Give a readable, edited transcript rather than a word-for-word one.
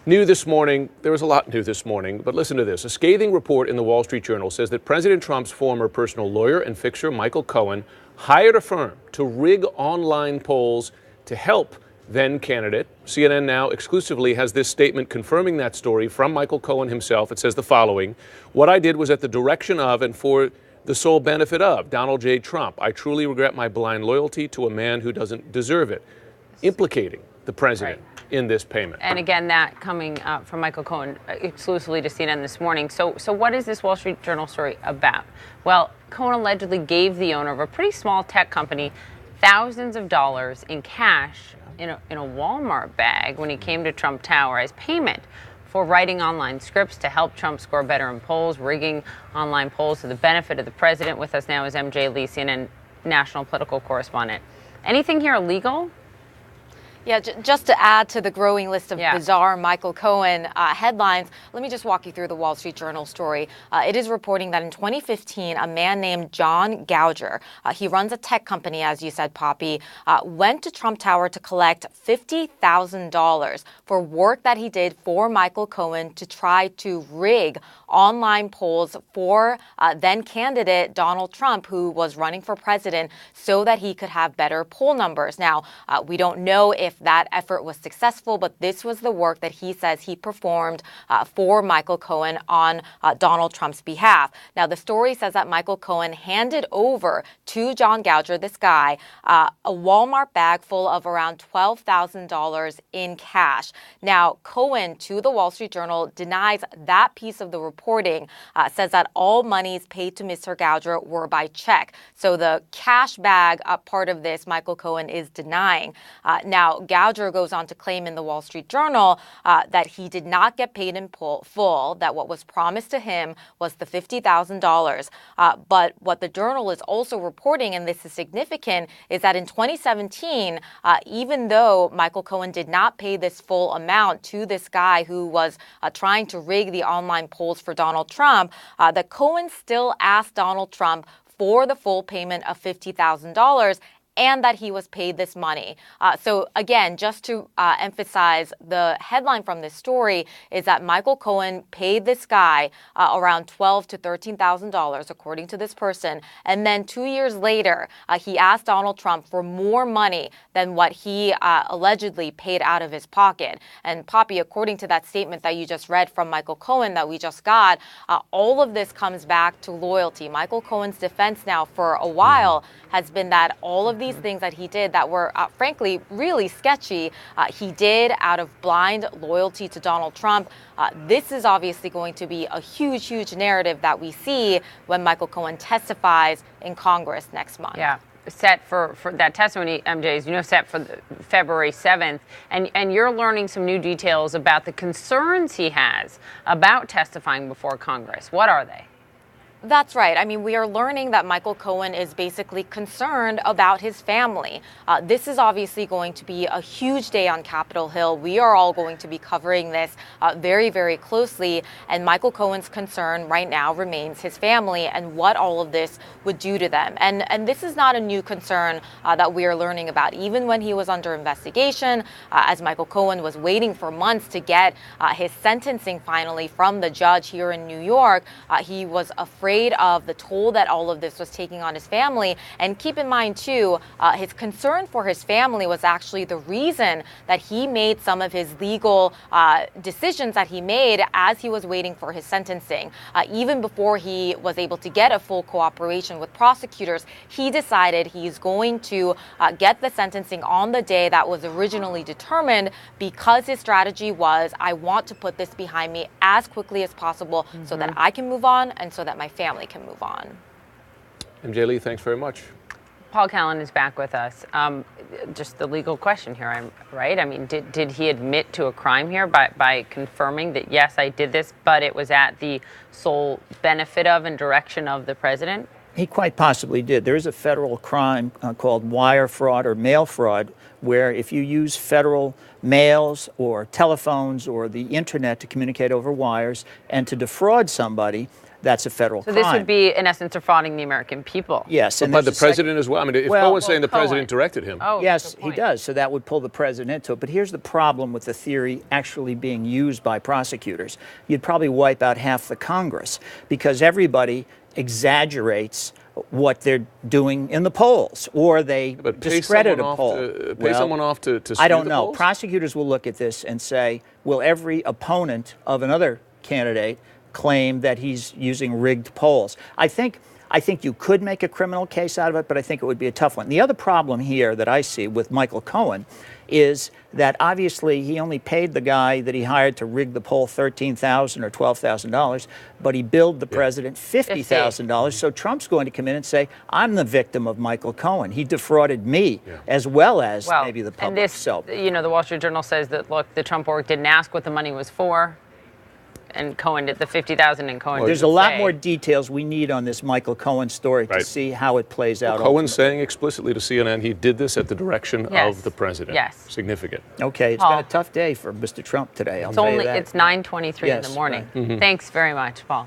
New this morning, there was a lot new this morning, but listen to this. A scathing report in the Wall Street Journal says that President Trump's former personal lawyer and fixer, Michael Cohen, hired a firm to rig online polls to help then candidate. CNN now exclusively has this statement confirming that story from Michael Cohen himself. It says the following: "What I did was at the direction of and for the sole benefit of Donald J. Trump. I truly regret my blind loyalty to a man who doesn't deserve it," implicating the president in this payment. And again, that coming from Michael Cohen exclusively to CNN this morning. So what is this Wall Street Journal story about? Well, Cohen allegedly gave the owner of a pretty small tech company thousands of dollars in cash in a Walmart bag when he came to Trump Tower as payment for writing online scripts to help Trump score better in polls, rigging online polls to the benefit of the president. With us now is MJ Lee, CNN national political correspondent. Anything here illegal? Yeah, just to add to the growing list of bizarre Michael Cohen headlines, let me just walk you through the Wall Street Journal story. It is reporting that in 2015, a man named John Gauger, he runs a tech company, as you said, Poppy, went to Trump Tower to collect $50,000 for work that he did for Michael Cohen to try to rig online polls for then candidate Donald Trump, who was running for president, so that he could have better poll numbers. Now, we don't know if that effort was successful, but this was the work that he says he performed for Michael Cohen on Donald Trump's behalf. Now, the story says that Michael Cohen handed over to John Gauger, this guy, a Walmart bag full of around $12,000 in cash. Now, Cohen, to the Wall Street Journal, denies that piece of the reporting, says that all monies paid to Mr. Gauger were by check. So the cash bag part of this, Michael Cohen is denying. Now, Gauger goes on to claim in the Wall Street Journal that he did not get paid in full, that what was promised to him was the $50,000. But what the Journal is also reporting, and this is significant, is that in 2017, even though Michael Cohen did not pay this full amount to this guy who was trying to rig the online polls for Donald Trump, that Cohen still asked Donald Trump for the full payment of $50,000 and that he was paid this money. So again, just to emphasize, the headline from this story is that Michael Cohen paid this guy around $12,000 to $13,000, according to this person. And then 2 years later, he asked Donald Trump for more money than what he allegedly paid out of his pocket. And Poppy, according to that statement that you just read from Michael Cohen that we just got, all of this comes back to loyalty. Michael Cohen's defense now for a while has been that all of these things that he did that were, frankly, really sketchy, he did out of blind loyalty to Donald Trump. This is obviously going to be a huge, huge narrative that we see when Michael Cohen testifies in Congress next month. Yeah. Set for that testimony, MJ, is, set for February 7th. And you're learning some new details about the concerns he has about testifying before Congress. What are they? That's right. I mean, we are learning that Michael Cohen is basically concerned about his family. This is obviously going to be a huge day on Capitol Hill. We are all going to be covering this very, very closely. And Michael Cohen's concern right now remains his family and what all of this would do to them. And this is not a new concern that we are learning about. Even when he was under investigation, as Michael Cohen was waiting for months to get his sentencing finally from the judge here in New York, he was afraid of the toll that all of this was taking on his family. And keep in mind, too, his concern for his family was actually the reason that he made some of his legal decisions that he made as he was waiting for his sentencing. Even before he was able to get a full cooperation with prosecutors, he decided he's going to get the sentencing on the day that was originally determined, because his strategy was, I want to put this behind me as quickly as possible so that I can move on and so that my family can move on. MJ Lee, thanks very much. Paul Callan is back with us. Just the legal question here, right? I mean, did he admit to a crime here by confirming that, yes, I did this, but it was at the sole benefit of and direction of the president? He quite possibly did. There is a federal crime called wire fraud or mail fraud, where if you use federal mails or telephones or the internet to communicate over wires and to defraud somebody, that's a federal So crime. this would be, in essence, defrauding the American people. Yes. But by the president as well? I mean, if Cohen's saying the president directed him. Oh, yes, he does. So that would pull the president into it. But here's the problem with the theory actually being used by prosecutors. You'd probably wipe out half the Congress because everybody exaggerates what they're doing in the polls, or they discredit a poll. Pay someone off to I don't know. polls? Prosecutors will look at this and say, will every opponent of another candidate claim that he's using rigged polls? I think you could make a criminal case out of it, but I think it would be a tough one. The other problem here that I see with Michael Cohen is that obviously he only paid the guy that he hired to rig the poll $13,000 or $12,000, but he billed the president $50,000. So Trump's going to come in and say, I'm the victim of Michael Cohen. He defrauded me as well as maybe the public. And this, the Wall Street Journal says that, look, the Trump org didn't ask what the money was for. And Cohen did the $50,000 and Cohen. There's a lot more details we need on this Michael Cohen story to see how it plays out. Cohen's saying explicitly to CNN he did this at the direction of the president. Yes. Significant. Okay, it's been a tough day for Mr. Trump today. I'll tell you that. It's 9:23 in the morning. Right. Thanks very much, Paul.